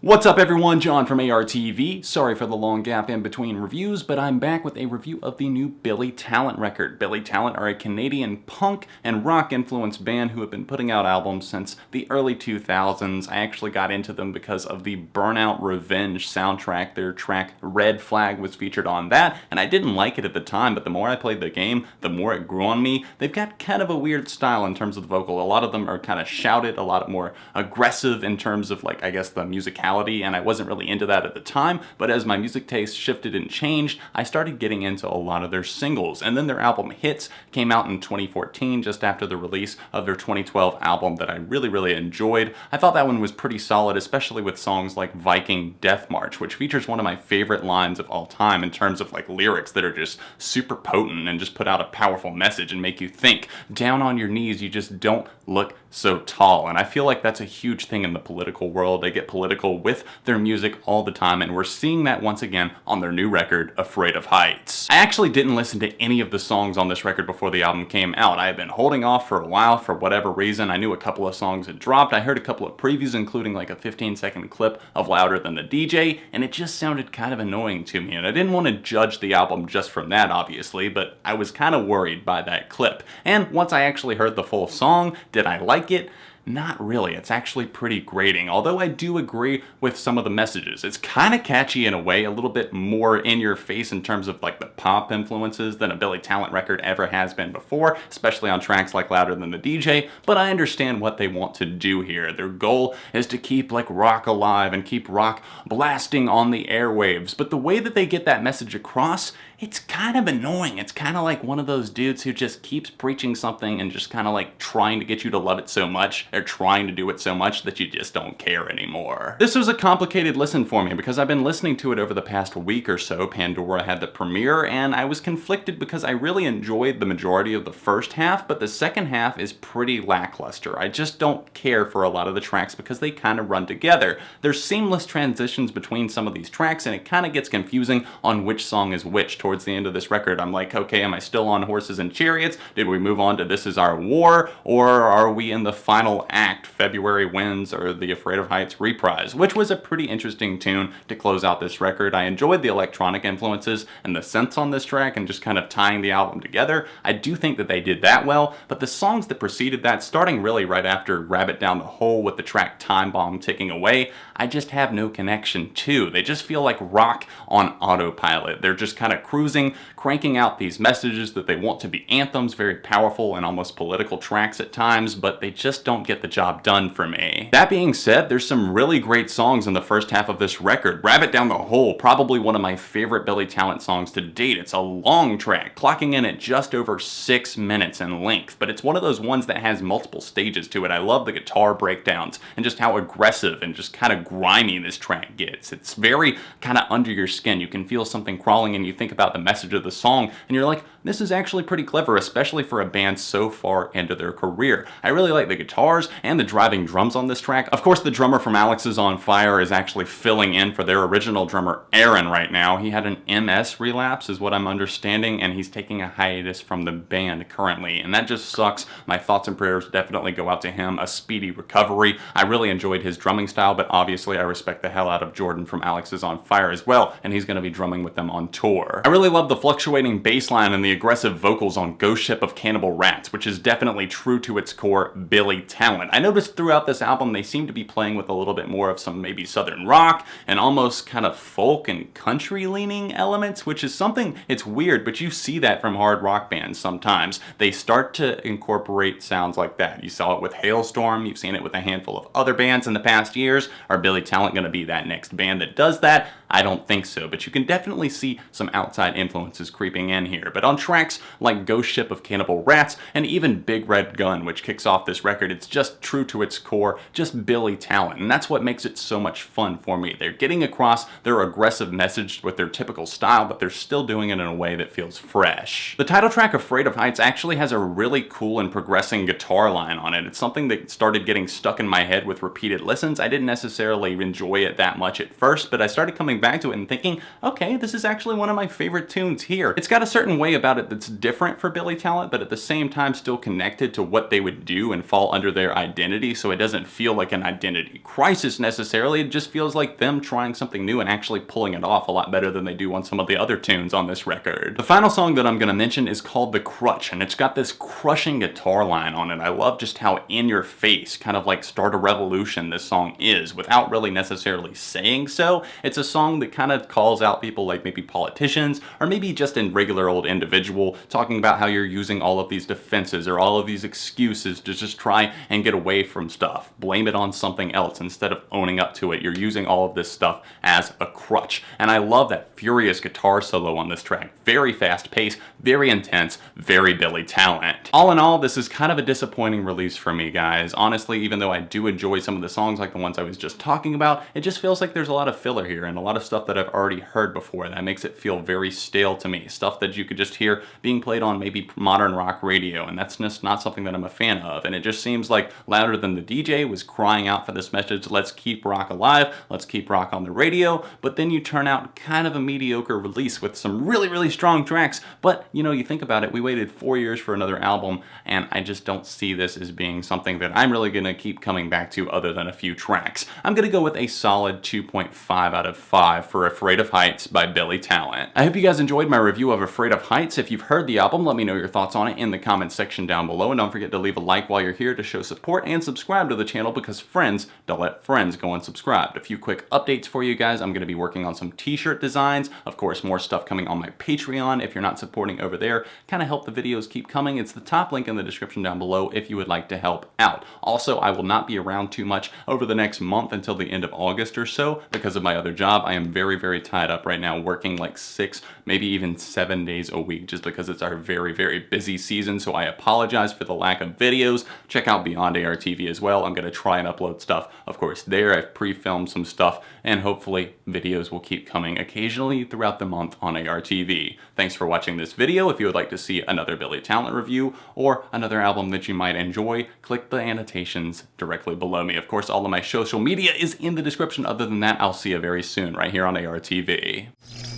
What's up everyone, John from ARTV. Sorry for the long gap in between reviews, but I'm back with a review of the new Billy Talent record. Billy Talent are a Canadian punk and rock influenced band who have been putting out albums since the early 2000s. I actually got into them because of the Burnout Revenge soundtrack. Their track Red Flag was featured on that, and I didn't like it at the time, but the more I played the game, the more it grew on me. They've got kind of a weird style in terms of the vocal. A lot of them are kind of shouted, a lot more aggressive in terms of, like, I guess the musicality, and I wasn't really into that at the time, but as my music taste shifted and changed, I started getting into a lot of their singles, and then their album Hits came out in 2014, just after the release of their 2012 album that I really enjoyed. I thought that one was pretty solid, especially with songs like Viking Death March, which features one of my favorite lines of all time in terms of like lyrics that are just super potent and just put out a powerful message and make you think. Down on your knees, you just don't look so tall. And I feel like that's a huge thing in the political world. They get political with their music all the time, and we're seeing that once again on their new record, Afraid of Heights. I actually didn't listen to any of the songs on this record before the album came out. I had been holding off for a while for whatever reason. I knew a couple of songs had dropped. I heard a couple of previews, including like a 15-second clip of Louder Than the DJ, and it just sounded kind of annoying to me. And I didn't want to judge the album just from that, obviously, but I was kind of worried by that clip. And once I actually heard the full song, did I like it? Not really. It's actually pretty grating, although I do agree with some of the messages. It's kind of catchy in a way, a little bit more in your face in terms of like the pop influences than a Billy Talent record ever has been before, especially on tracks like Louder Than the DJ, but I understand what they want to do here. Their goal is to keep like rock alive and keep rock blasting on the airwaves, but the way that they get that message across, it's kind of annoying. It's kind of like one of those dudes who just keeps preaching something and just kind of like trying to get you to love it so much, or trying to do it so much that you just don't care anymore. This was a complicated listen for me because I've been listening to it over the past week or so. Pandora had the premiere, and I was conflicted because I really enjoyed the majority of the first half, but the second half is pretty lackluster. I just don't care for a lot of the tracks because they kind of run together. There's seamless transitions between some of these tracks, and it kind of gets confusing on which song is which. Towards the end of this record, I'm like, okay, am I still on Horses and Chariots? Did we move on to This Is Our War? Or are we in the final act, February Winds, or the Afraid of Heights reprise? Which was a pretty interesting tune to close out this record. I enjoyed the electronic influences and the synths on this track and just kind of tying the album together. I do think that they did that well, but the songs that preceded that, starting really right after Rabbit Down the Hole with the track Time Bomb ticking away, I just have no connection to. They just feel like rock on autopilot. They're just kind of cruising, cranking out these messages that they want to be anthems, very powerful and almost political tracks at times, but they just don't get the job done for me. That being said, there's some really great songs in the first half of this record. Rabbit Down the Hole, probably one of my favorite Billy Talent songs to date. It's a long track, clocking in at just over 6 minutes in length, but it's one of those ones that has multiple stages to it. I love the guitar breakdowns and just how aggressive and just kind of grimy this track gets. It's very kind of under your skin. You can feel something crawling and you think about the message of the song and you're like, this is actually pretty clever, especially for a band so far into their career. I really like the guitars and the driving drums on this track. Of course, the drummer from Alex is on Fire is actually filling in for their original drummer, Aaron, right now. He had an MS relapse, is what I'm understanding, and he's taking a hiatus from the band currently, and that just sucks. My thoughts and prayers definitely go out to him. A speedy recovery. I really enjoyed his drumming style, but obviously I respect the hell out of Jordan from Alex is on Fire as well, and he's going to be drumming with them on tour. I really love the fluctuating bass line and the aggressive vocals on Ghostship of Cannibal Rats, which is definitely true to its core Billy Talent. I noticed throughout this album they seem to be playing with a little bit more of some maybe southern rock and almost kind of folk and country leaning elements, which is something, it's weird, but you see that from hard rock bands sometimes. They start to incorporate sounds like that. You saw it with Hailstorm, you've seen it with a handful of other bands in the past years. Are Billy Talent going to be that next band that does that? I don't think so, but you can definitely see some outside influences creeping in here. But on tracks like Ghostship of Cannibal Rats and even Big Red Gun, which kicks off this record, it's just true to its core, just Billy Talent, and that's what makes it so much fun for me. They're getting across their aggressive message with their typical style, but they're still doing it in a way that feels fresh. The title track, Afraid of Heights, actually has a really cool and progressing guitar line on it. It's something that started getting stuck in my head with repeated listens. I didn't necessarily enjoy it that much at first, but I started coming coming back to it and thinking, okay, this is actually one of my favorite tunes here. It's got a certain way about it that's different for Billy Talent, but at the same time still connected to what they would do and fall under their identity, so it doesn't feel like an identity crisis necessarily. It just feels like them trying something new and actually pulling it off a lot better than they do on some of the other tunes on this record. The final song that I'm gonna mention is called The Crutch, and it's got this crushing guitar line on it. I love just how in your face, kind of like Start a Revolution this song is, without really necessarily saying so. It's a song that kind of calls out people like maybe politicians, or maybe just a regular old individual, talking about how you're using all of these defenses or all of these excuses to just try and get away from stuff. Blame it on something else instead of owning up to it. You're using all of this stuff as a crutch. And I love that furious guitar solo on this track. Very fast paced, very intense, very Billy Talent. All in all, this is kind of a disappointing release for me, guys. Honestly, even though I do enjoy some of the songs like the ones I was just talking about, it just feels like there's a lot of filler here and a lot of stuff that I've already heard before that makes it feel very stale to me. Stuff that you could just hear being played on maybe modern rock radio, and that's just not something that I'm a fan of. And it just seems like Louder Than the DJ was crying out for this message, let's keep rock alive, let's keep rock on the radio, but then you turn out kind of a mediocre release with some really, really strong tracks. But, you know, you think about it, we waited 4 years for another album, and I just don't see this as being something that I'm really gonna keep coming back to other than a few tracks. I'm gonna go with a solid 2.5 out of 5 for Afraid of Heights by Billy Talent. I hope you guys enjoyed my review of Afraid of Heights. If you've heard the album, let me know your thoughts on it in the comments section down below, and don't forget to leave a like while you're here to show support, and subscribe to the channel because friends don't let friends go unsubscribed. A few quick updates for you guys. I'm going to be working on some t-shirt designs. Of course, more stuff coming on my Patreon. If you're not supporting over there, kind of help the videos keep coming. It's the top link in the description down below if you would like to help out. Also, I will not be around too much over the next month until the end of August or so because of my other job. I am very, very tied up right now, working like 6, maybe even 7 days a week just because it's our very, very busy season. So I apologize for the lack of videos. Check out Beyond ARTV as well. I'm going to try and upload stuff, of course, there. I've pre-filmed some stuff, and hopefully videos will keep coming occasionally throughout the month on ARTV. Thanks for watching this video. If you would like to see another Billy Talent review or another album that you might enjoy, click the annotations directly below me. Of course, all of my social media is in the description. Other than that, I'll see you very soon right here on ARTV.